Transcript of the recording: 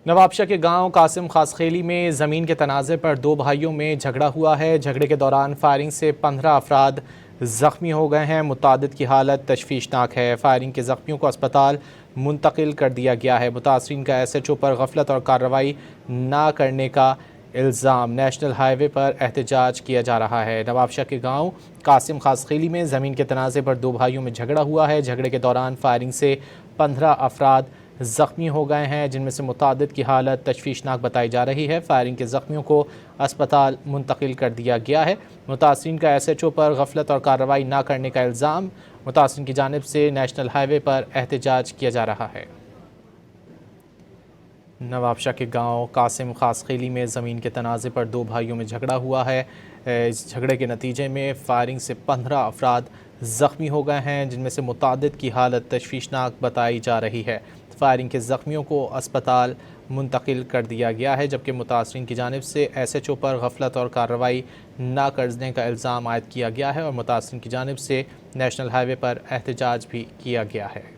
نوابشاہ کے گاؤں قاسم خاصخیلی میں زمین کے تنازع پر دو بھائیوں میں جھگڑا ہوا ہے۔ جھگڑے کے دوران فائرنگ سے 15 افراد زخمی ہو گئے ہیں۔ متعدد کی حالت تشویشناک ہے۔ فائرنگ کے زخمیوں کو اسپتال منتقل کر دیا گیا ہے۔ متاثرین کا ایس ایچ او پر غفلت اور کارروائی نہ کرنے کا الزام۔ نیشنل ہائی وے پر احتجاج کیا جا رہا ہے۔ نوابشاہ کے گاؤں قاسم خاصخیلی میں زمین کے تنازع پر دو بھائیوں میں جھگڑا ہوا ہے۔ جھگڑے کے دوران فائرنگ سے 15 افراد زخمی ہو گئے ہیں، جن میں سے متعدد کی حالت تشویشناک بتائی جا رہی ہے۔ فائرنگ کے زخمیوں کو اسپتال منتقل کر دیا گیا ہے۔ متاثرین کا ایس ایچ او پر غفلت اور کارروائی نہ کرنے کا الزام۔ متاثرین کی جانب سے نیشنل ہائی وے پر احتجاج کیا جا رہا ہے۔ نوابشاہ کے گاؤں قاسم خاصخیلی میں زمین کے تنازع پر دو بھائیوں میں جھگڑا ہوا ہے۔ اس جھگڑے کے نتیجے میں فائرنگ سے 15 افراد زخمی ہو گئے ہیں، جن میں سے متعدد کی حالت تشویشناک بتائی جا رہی ہے۔ فائرنگ کے زخمیوں کو اسپتال منتقل کر دیا گیا ہے، جبکہ متاثرین کی جانب سے ایس ایچ او پر غفلت اور کارروائی نہ کرنے کا الزام عائد کیا گیا ہے اور متاثرین کی جانب سے نیشنل ہائی وے پر احتجاج بھی کیا گیا ہے۔